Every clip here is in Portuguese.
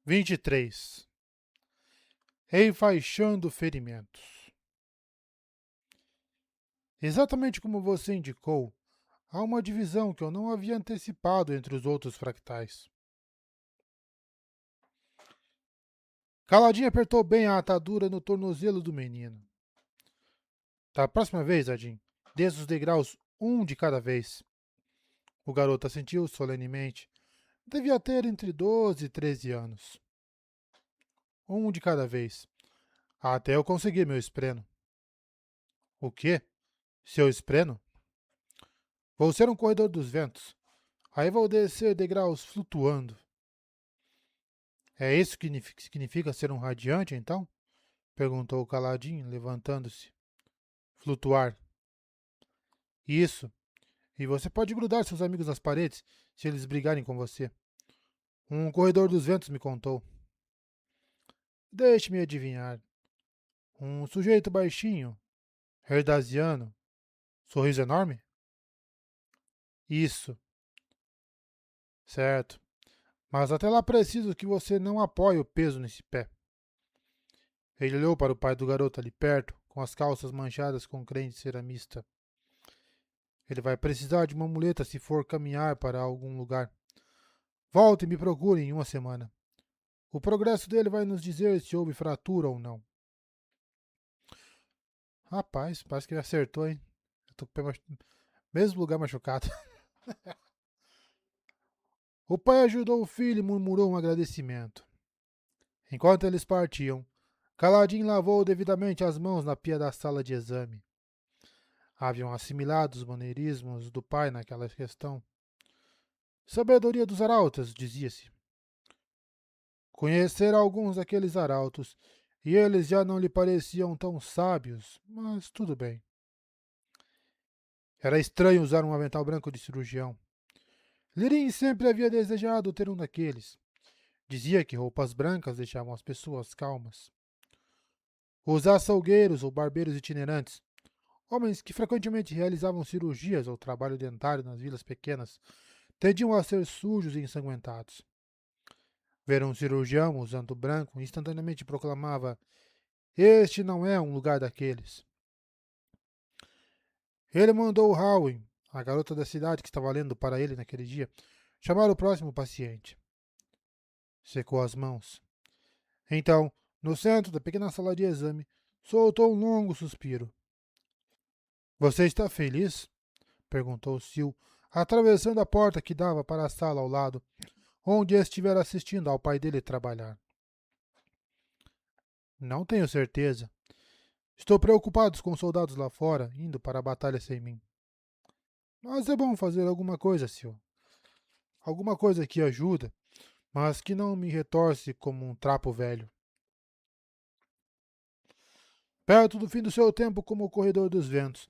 23. Enfaixando ferimentos. Exatamente como você indicou, há uma divisão que eu não havia antecipado entre os outros fractais. Caladinho apertou bem a atadura no tornozelo do menino. Da próxima vez, Adin, desça os degraus um de cada vez. O garoto assentiu solenemente. Devia ter entre 12 e 13 anos. Um de cada vez. Até eu conseguir meu espreno. O quê? Seu espreno? Vou ser um corredor dos ventos. Aí vou descer degraus flutuando. É isso que significa ser um radiante, então? Perguntou o Caladinho, levantando-se. Flutuar. Isso. E você pode grudar seus amigos nas paredes se eles brigarem com você. Um corredor dos ventos me contou. Deixe-me adivinhar. Um sujeito baixinho, herdaziano, sorriso enorme? Isso. Certo. Mas até lá preciso que você não apoie o peso nesse pé. Ele olhou para o pai do garoto ali perto, com as calças manchadas com creme de ceramista. Ele vai precisar de uma muleta se for caminhar para algum lugar. Volte e me procure em uma semana. O progresso dele vai nos dizer se houve fratura ou não. Rapaz, parece que ele acertou, hein? Eu tô com o pé mesmo lugar machucado. O pai ajudou o filho e murmurou um agradecimento. Enquanto eles partiam, Caladinho lavou devidamente as mãos na pia da sala de exame. Haviam assimilado os maneirismos do pai naquela questão. Sabedoria dos arautas, dizia-se. Conhecera alguns daqueles arautos, e eles já não lhe pareciam tão sábios, mas tudo bem. Era estranho usar um avental branco de cirurgião. Lirin sempre havia desejado ter um daqueles. Dizia que roupas brancas deixavam as pessoas calmas. Os açougueiros ou barbeiros itinerantes, homens que frequentemente realizavam cirurgias ou trabalho dentário nas vilas pequenas, tendiam a ser sujos e ensanguentados. Ver um cirurgião usando branco instantaneamente proclamava: Este não é um lugar daqueles. Ele mandou Howen, a garota da cidade que estava lendo para ele naquele dia, chamar o próximo paciente. Secou as mãos. Então, no centro da pequena sala de exame, soltou um longo suspiro. Você está feliz? Perguntou Sil, atravessando a porta que dava para a sala ao lado, onde estivera assistindo ao pai dele trabalhar. Não tenho certeza. Estou preocupado com os soldados lá fora, indo para a batalha sem mim. Mas é bom fazer alguma coisa, Sil. Alguma coisa que ajuda, mas que não me retorce como um trapo velho. Perto do fim do seu tempo como corredor dos ventos,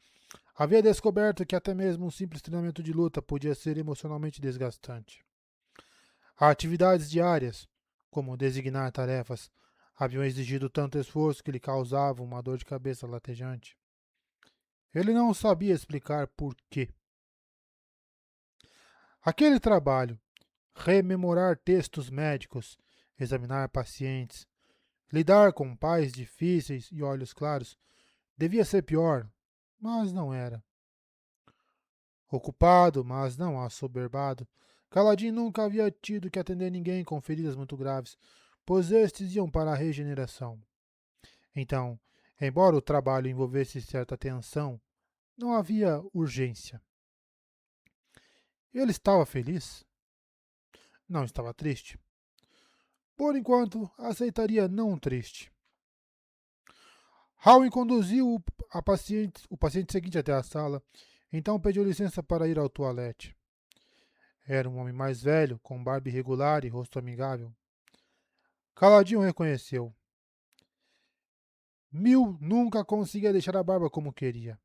havia descoberto que até mesmo um simples treinamento de luta podia ser emocionalmente desgastante. Atividades diárias, como designar tarefas, haviam exigido tanto esforço que lhe causavam uma dor de cabeça latejante. Ele não sabia explicar por quê. Aquele trabalho, rememorar textos médicos, examinar pacientes, lidar com pais difíceis e olhos claros, devia ser pior, mas não era. Ocupado, mas não assoberbado, Caladin nunca havia tido que atender ninguém com feridas muito graves, pois estes iam para a regeneração. Então, embora o trabalho envolvesse certa tensão, não havia urgência. Ele estava feliz? Não estava triste? Por enquanto, aceitaria não triste. Howe conduziu o paciente seguinte até a sala, então pediu licença para ir ao toalete. Era um homem mais velho, com barba irregular e rosto amigável. Caladinho reconheceu. Mil nunca conseguia deixar a barba como queria.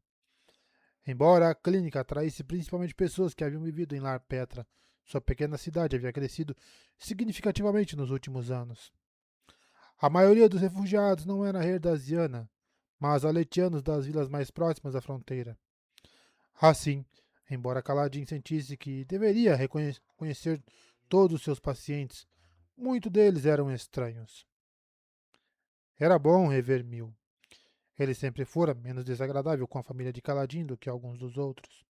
Embora a clínica atraísse principalmente pessoas que haviam vivido em Lar Petra, sua pequena cidade havia crescido significativamente nos últimos anos. A maioria dos refugiados não era herdaziana, mas aletianos das vilas mais próximas à fronteira. Assim, embora Caladin sentisse que deveria reconhecer todos os seus pacientes, Muitos deles eram estranhos. Era bom rever Mil. Ele sempre fora menos desagradável com a família de Caladim do que alguns dos outros.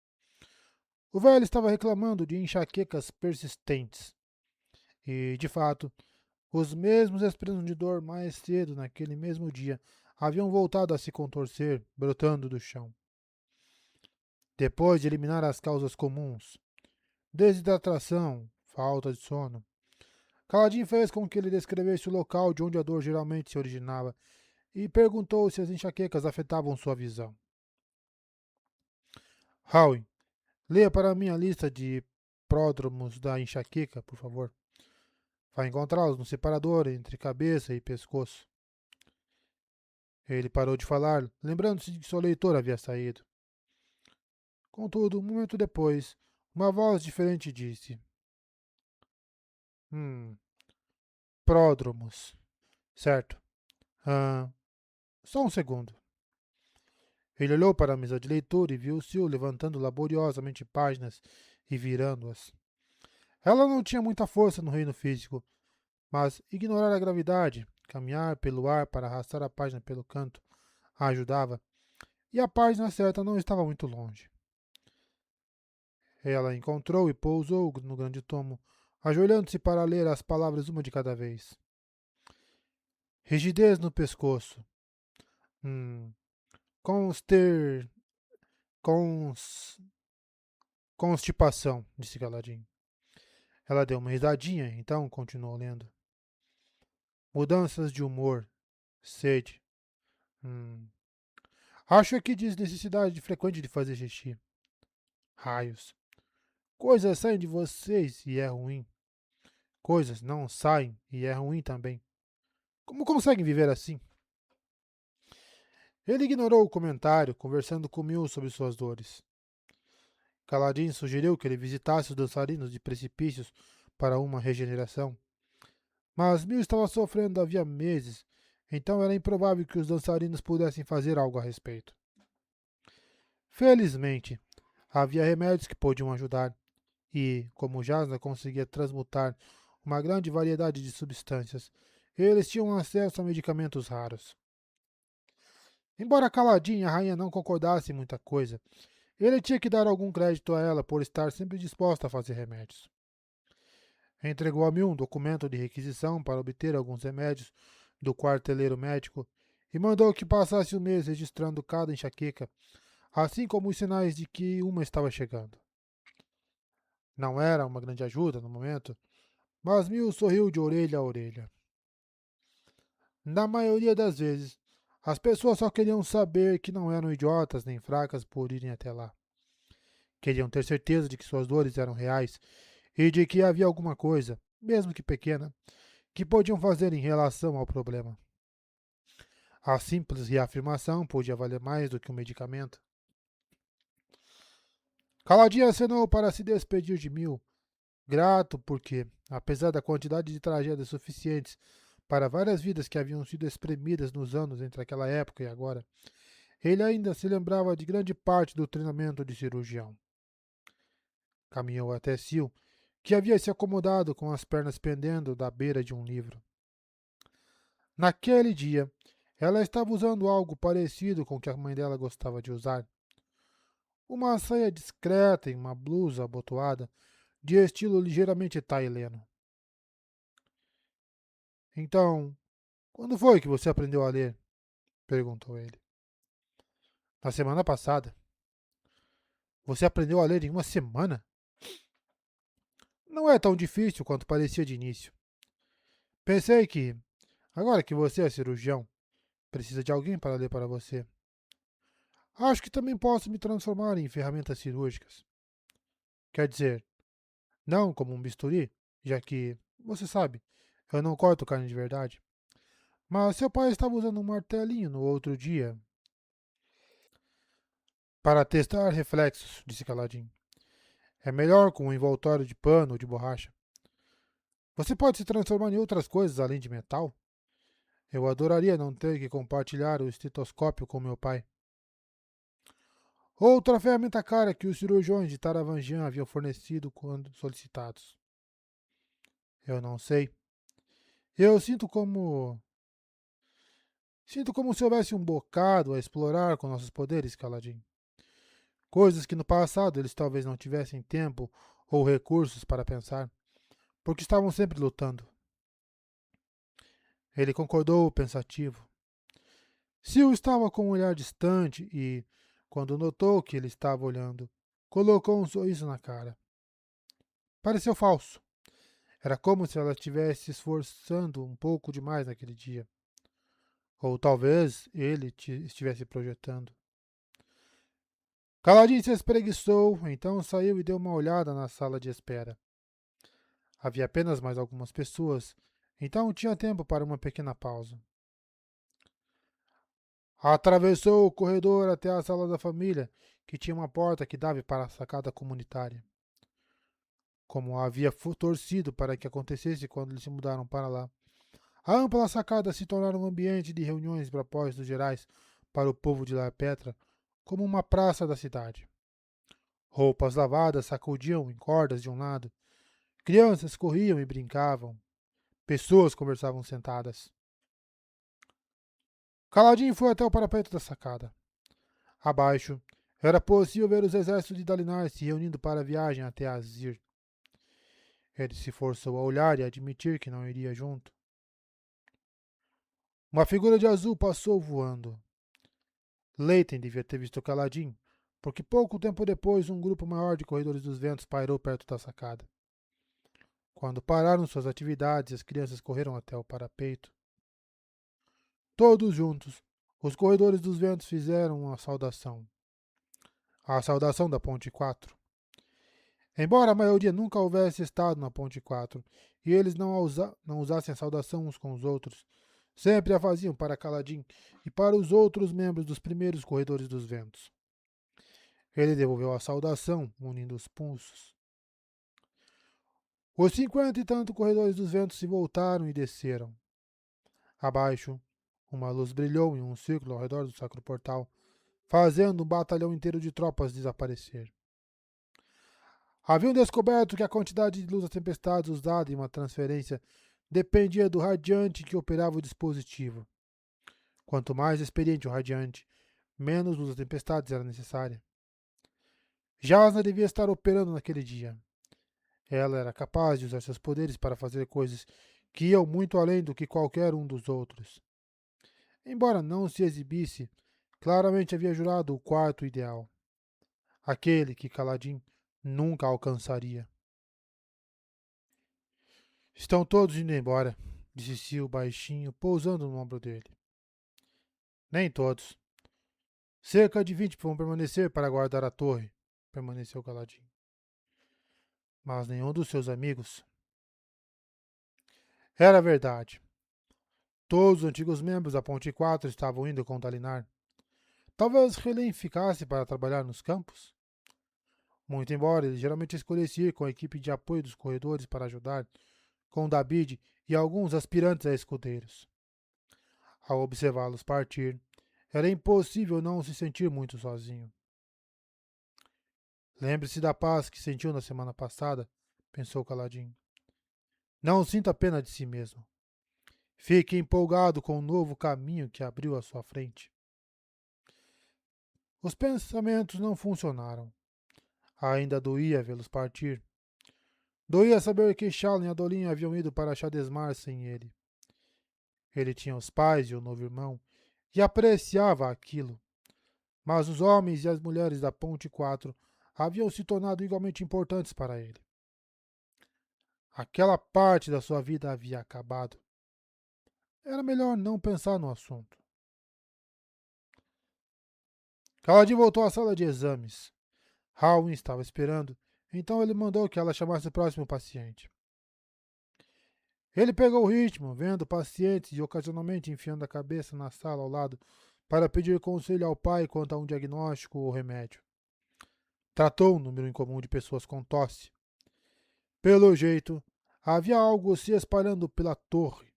O velho estava reclamando de enxaquecas persistentes. E, de fato, os mesmos expressões de dor mais cedo naquele mesmo dia haviam voltado a se contorcer, brotando do chão. Depois de eliminar as causas comuns, desidratação, falta de sono, Caladim fez com que ele descrevesse o local de onde a dor geralmente se originava e perguntou se as enxaquecas afetavam sua visão. Howie, leia para mim a lista de pródromos da enxaqueca, por favor. Vai encontrá-los no separador entre cabeça e pescoço. Ele parou de falar, lembrando-se de que seu leitor havia saído. Contudo, um momento depois, uma voz diferente disse: pródromos. Certo. Ah, só um segundo. Ele olhou para a mesa de leitura e viu Sil levantando laboriosamente páginas e virando-as. Ela não tinha muita força no reino físico, mas ignorar a gravidade, caminhar pelo ar para arrastar a página pelo canto, a ajudava, e a página certa não estava muito longe. Ela encontrou e pousou no grande tomo, ajoelhando-se para ler as palavras uma de cada vez. Rigidez no pescoço. Conster... Cons... Constipação, disse Galadin. Ela deu uma risadinha, então continuou lendo. Mudanças de humor. Sede. Acho que diz necessidade frequente de fazer xixi. Raios. Coisas saem de vocês e é ruim. Coisas não saem e é ruim também. Como conseguem viver assim? Ele ignorou o comentário, conversando com Mil sobre suas dores. Caladin sugeriu que ele visitasse os dançarinos de precipícios para uma regeneração. Mas Mil estava sofrendo havia meses, então era improvável que os dançarinos pudessem fazer algo a respeito. Felizmente, havia remédios que podiam ajudar, e, como Jasna conseguia transmutar uma grande variedade de substâncias, eles tinham acesso a medicamentos raros. Embora Caladin e a rainha não concordassem em muita coisa, ele tinha que dar algum crédito a ela por estar sempre disposta a fazer remédios. Entregou a Mil um documento de requisição para obter alguns remédios do quarteleiro médico e mandou que passasse o mês registrando cada enxaqueca, assim como os sinais de que uma estava chegando. Não era uma grande ajuda no momento, mas Mil sorriu de orelha a orelha. Na maioria das vezes, as pessoas só queriam saber que não eram idiotas nem fracas por irem até lá. Queriam ter certeza de que suas dores eram reais e de que havia alguma coisa, mesmo que pequena, que podiam fazer em relação ao problema. A simples reafirmação podia valer mais do que um medicamento. Caladinha acenou para se despedir de Mil, grato porque, apesar da quantidade de tragédias suficientes para várias vidas que haviam sido espremidas nos anos entre aquela época e agora, ele ainda se lembrava de grande parte do treinamento de cirurgião. Caminhou até Sil, que havia se acomodado com as pernas pendendo da beira de um livro. Naquele dia, ela estava usando algo parecido com o que a mãe dela gostava de usar. Uma saia discreta e uma blusa abotoada, de estilo ligeiramente taileno. Então, quando foi que você aprendeu a ler? Perguntou ele. Na semana passada. Você aprendeu a ler em uma semana? Não é tão difícil quanto parecia de início. Pensei que, agora que você é cirurgião, precisa de alguém para ler para você. Acho que também posso me transformar em ferramentas cirúrgicas. Quer dizer, não como um bisturi, já que, você sabe, eu não corto carne de verdade. Mas seu pai estava usando um martelinho no outro dia. Para testar reflexos, disse Caladin. É melhor com um envoltório de pano ou de borracha. Você pode se transformar em outras coisas além de metal? Eu adoraria não ter que compartilhar o estetoscópio com meu pai. Outra ferramenta cara que os cirurgiões de Taravangian haviam fornecido quando solicitados. Eu não sei. Eu sinto como se houvesse um bocado a explorar com nossos poderes, Kaladin. Coisas que no passado eles talvez não tivessem tempo ou recursos para pensar, porque estavam sempre lutando. Ele concordou, pensativo. Sil estava com um olhar distante e, quando notou que ele estava olhando, colocou um sorriso na cara. Pareceu falso. Era como se ela estivesse se esforçando um pouco demais naquele dia. Ou talvez ele estivesse projetando. Caladinho se espreguiçou, então saiu e deu uma olhada na sala de espera. Havia apenas mais algumas pessoas, então tinha tempo para uma pequena pausa. Atravessou o corredor até a sala da família, que tinha uma porta que dava para a sacada comunitária. Como havia torcido para que acontecesse quando eles se mudaram para lá. A ampla sacada se tornara um ambiente de reuniões e propósitos gerais para o povo de La Petra, como uma praça da cidade. Roupas lavadas sacudiam em cordas de um lado, crianças corriam e brincavam, pessoas conversavam sentadas. Caladinho foi até o parapeito da sacada. Abaixo, era possível ver os exércitos de Dalinar se reunindo para a viagem até Azir. Ele se forçou a olhar e admitir que não iria junto. Uma figura de azul passou voando. Leighton devia ter visto Caladin, porque pouco tempo depois um grupo maior de corredores dos ventos pairou perto da sacada. Quando pararam suas atividades, as crianças correram até o parapeito. Todos juntos, os corredores dos ventos fizeram uma saudação. A saudação da Ponte 4. Embora a maioria nunca houvesse estado na Ponte 4 e eles não usassem a saudação uns com os outros, sempre a faziam para Caladin e para os outros membros dos primeiros corredores dos ventos. Ele devolveu a saudação, unindo os pulsos. Os 50 e tanto corredores dos ventos se voltaram e desceram. Abaixo, uma luz brilhou em um círculo ao redor do sacro portal, fazendo um batalhão inteiro de tropas desaparecer. Haviam descoberto que a quantidade de luz das tempestades usada em uma transferência dependia do radiante que operava o dispositivo. Quanto mais experiente o radiante, menos luz das tempestades era necessária. Jasna devia estar operando naquele dia. Ela era capaz de usar seus poderes para fazer coisas que iam muito além do que qualquer um dos outros. Embora não se exibisse, claramente havia jurado o quarto ideal. Aquele que Kaladin nunca alcançaria. Estão todos indo embora, disse Sil baixinho, pousando no ombro dele. Nem todos. Cerca de 20 vão permanecer para guardar a torre, permaneceu Kaladin. Mas nenhum dos seus amigos. Era verdade. Todos os antigos membros da Ponte 4 estavam indo com Dalinar. Talvez Helen ficasse para trabalhar nos campos? Muito embora ele geralmente escolhesse ir com a equipe de apoio dos corredores para ajudar, com David e alguns aspirantes a escudeiros. Ao observá-los partir, era impossível não se sentir muito sozinho. Lembre-se da paz que sentiu na semana passada, pensou Caladinho. Não sinta pena de si mesmo. Fique empolgado com o novo caminho que abriu à sua frente. Os pensamentos não funcionaram. Ainda doía vê-los partir. Doía saber que Shalin e Adolin haviam ido para Shadesmar sem ele. Ele tinha os pais e o novo irmão, e apreciava aquilo. Mas os homens e as mulheres da Ponte 4 haviam se tornado igualmente importantes para ele. Aquela parte da sua vida havia acabado. Era melhor não pensar no assunto. Kaladin voltou à sala de exames. Halwyn estava esperando, então ele mandou que ela chamasse o próximo paciente. Ele pegou o ritmo, vendo pacientes e ocasionalmente enfiando a cabeça na sala ao lado para pedir conselho ao pai quanto a um diagnóstico ou remédio. Tratou um número incomum de pessoas com tosse. Pelo jeito, havia algo se espalhando pela torre.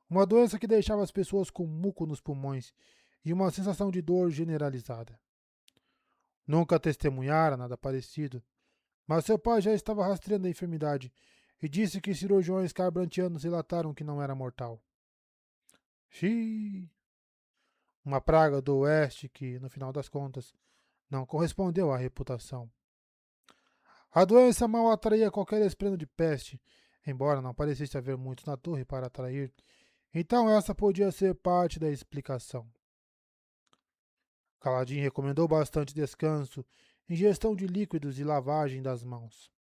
Uma doença que deixava as pessoas com muco nos pulmões e uma sensação de dor generalizada. Nunca testemunhara nada parecido, mas seu pai já estava rastreando a enfermidade e disse que cirurgiões carbrantianos relataram que não era mortal. Xiii. Uma praga do oeste que, no final das contas, não correspondeu à reputação. A doença mal atraía qualquer esplendo de peste, embora não parecesse haver muitos na torre para atrair, então essa podia ser parte da explicação. Caladin recomendou bastante descanso, ingestão de líquidos e lavagem das mãos.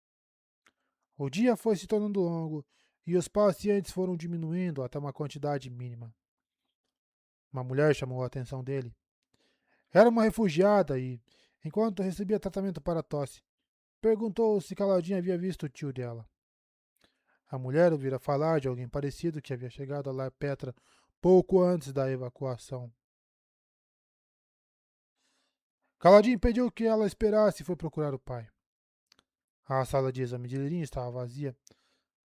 O dia foi se tornando longo e os pacientes foram diminuindo até uma quantidade mínima. Uma mulher chamou a atenção dele. Era uma refugiada e, enquanto recebia tratamento para tosse, perguntou se Caladin havia visto o tio dela. A mulher ouvira falar de alguém parecido que havia chegado a La Petra pouco antes da evacuação. Caladin pediu que ela esperasse e foi procurar o pai. A sala de exame de Lirin estava vazia,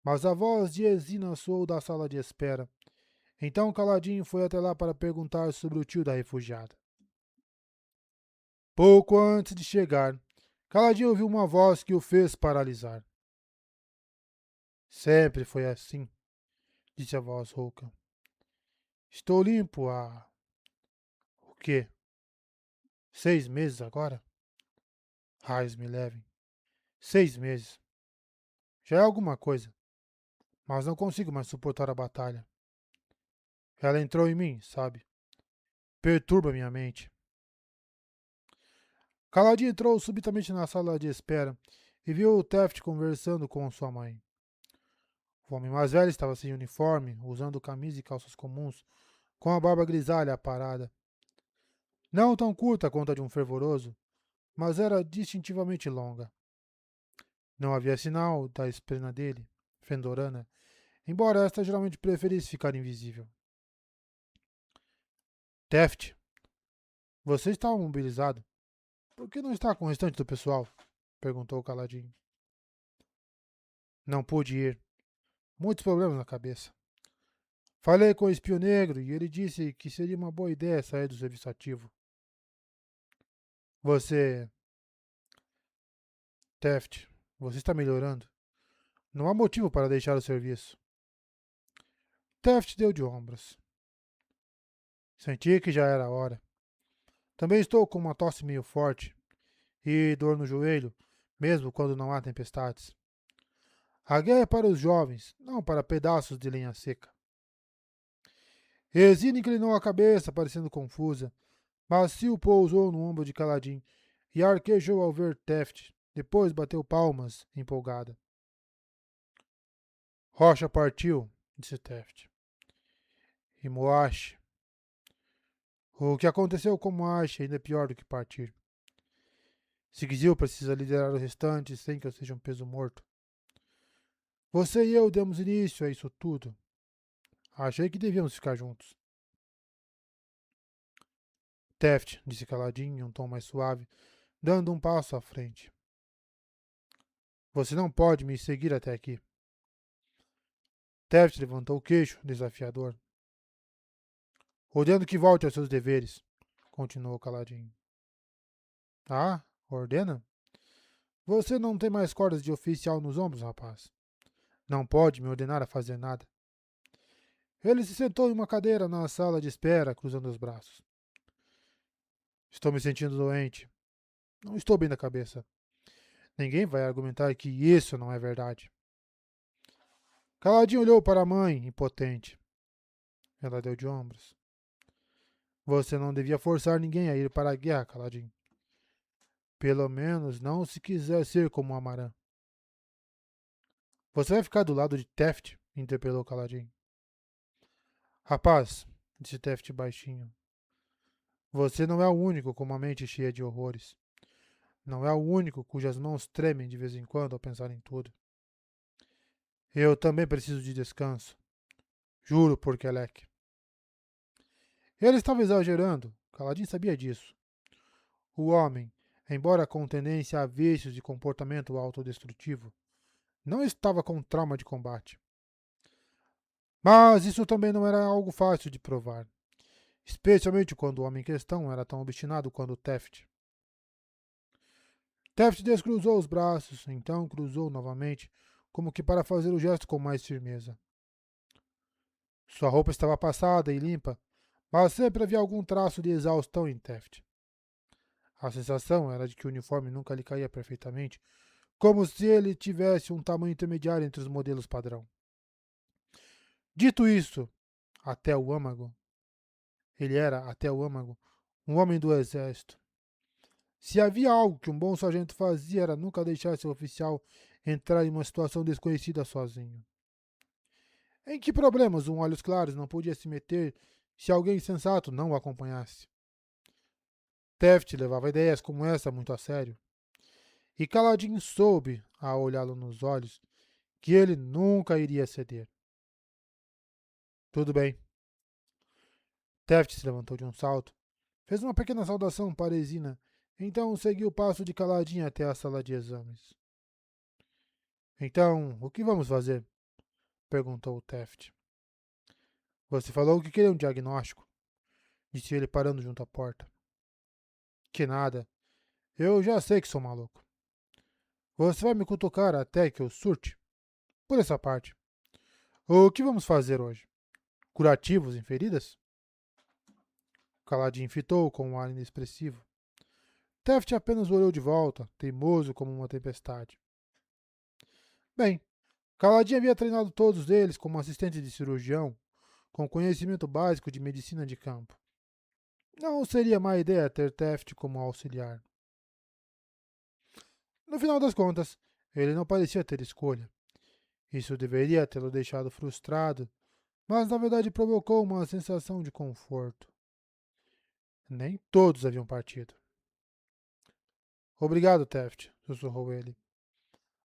mas a voz de Ezina soou da sala de espera. Então Caladin foi até lá para perguntar sobre o tio da refugiada. Pouco antes de chegar, Caladin ouviu uma voz que o fez paralisar. Sempre foi assim, disse a voz rouca. Estou limpo há... o quê? 6 meses agora? Raios me levem. 6 meses. Já é alguma coisa, mas não consigo mais suportar a batalha. Ela entrou em mim, sabe? Perturba minha mente. Caladin entrou subitamente na sala de espera e viu o Taft conversando com sua mãe. O homem mais velho estava sem uniforme, usando camisa e calças comuns, com a barba grisalha aparada. Não tão curta quanto a de um fervoroso, mas era distintivamente longa. Não havia sinal da esplena dele, fendorana, embora esta geralmente preferisse ficar invisível. Taft, você está mobilizado. Por que não está com o restante do pessoal? Perguntou Caladinho. Não pude ir. Muitos problemas na cabeça. Falei com o espio negro e ele disse que seria uma boa ideia sair do serviço ativo. Você... Taft, você está melhorando. Não há motivo para deixar o serviço. Taft deu de ombros. Senti que já era hora. Também estou com uma tosse meio forte e dor no joelho, mesmo quando não há tempestades. A guerra é para os jovens, não para pedaços de lenha seca. Resina inclinou a cabeça, parecendo confusa, mas Sil pousou no ombro de Caladin e arquejou ao ver Taft. Depois bateu palmas, empolgada. Rocha partiu, disse Taft. E Moash. O que aconteceu com Moash ainda é pior do que partir. Sigizil precisa liderar o restante sem que eu seja um peso morto. Você e eu demos início a isso tudo. Achei que devíamos ficar juntos. Taft, disse Caladin em um tom mais suave, dando um passo à frente. Você não pode me seguir até aqui. Taft levantou o queixo, desafiador. Ordeno que volte aos seus deveres, continuou Caladin. Ah, ordena? Você não tem mais cordas de oficial nos ombros, rapaz. Não pode me ordenar a fazer nada. Ele se sentou em uma cadeira na sala de espera, cruzando os braços. Estou me sentindo doente. Não estou bem da cabeça. Ninguém vai argumentar que isso não é verdade. Caladinho olhou para a mãe, impotente. Ela deu de ombros. Você não devia forçar ninguém a ir para a guerra, Caladinho. Pelo menos não se quiser ser como Amarã. Você vai ficar do lado de Taft? Interpelou Caladinho. Rapaz, disse Taft baixinho. Você não é o único com uma mente cheia de horrores. Não é o único cujas mãos tremem de vez em quando ao pensar em tudo. Eu também preciso de descanso. Juro por Kelek. Ele estava exagerando. Caladin sabia disso. O homem, embora com tendência a vícios de comportamento autodestrutivo, não estava com trauma de combate. Mas isso também não era algo fácil de provar, especialmente quando o homem em questão era tão obstinado quanto Taft. Taft descruzou os braços, então cruzou novamente, como que para fazer o gesto com mais firmeza. Sua roupa estava passada e limpa, mas sempre havia algum traço de exaustão em Taft. A sensação era de que o uniforme nunca lhe caía perfeitamente, como se ele tivesse um tamanho intermediário entre os modelos padrão. Dito isso, até o âmago, ele era, até o âmago, um homem do exército. Se havia algo que um bom sargento fazia era nunca deixar seu oficial entrar em uma situação desconhecida sozinho. Em que problemas um Olhos Claros não podia se meter se alguém sensato não o acompanhasse? Taft levava ideias como essa muito a sério, e Caladin soube, ao olhá-lo nos olhos, que ele nunca iria ceder. Tudo bem. Taft se levantou de um salto, fez uma pequena saudação parisina, então seguiu o passo de Caladin até a sala de exames. Então, o que vamos fazer? Perguntou Taft. Você falou que queria um diagnóstico, disse ele parando junto à porta. Que nada. Eu já sei que sou maluco. Você vai me cutucar até que eu surte? Por essa parte. O que vamos fazer hoje? Curativos em feridas? Caladinho fitou com um ar inexpressivo. Taft apenas olhou de volta, teimoso como uma tempestade. Bem, Caladinho havia treinado todos eles como assistente de cirurgião, com conhecimento básico de medicina de campo. Não seria má ideia ter Taft como auxiliar. No final das contas, ele não parecia ter escolha. Isso deveria tê-lo deixado frustrado, mas na verdade provocou uma sensação de conforto. Nem todos haviam partido. Obrigado, Taft, sussurrou ele.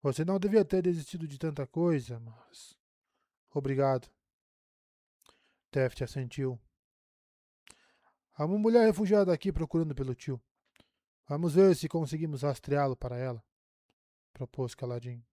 Você não devia ter desistido de tanta coisa, mas. Obrigado. Taft assentiu. Há uma mulher refugiada aqui procurando pelo tio. Vamos ver se conseguimos rastreá-lo para ela, propôs Caladinho.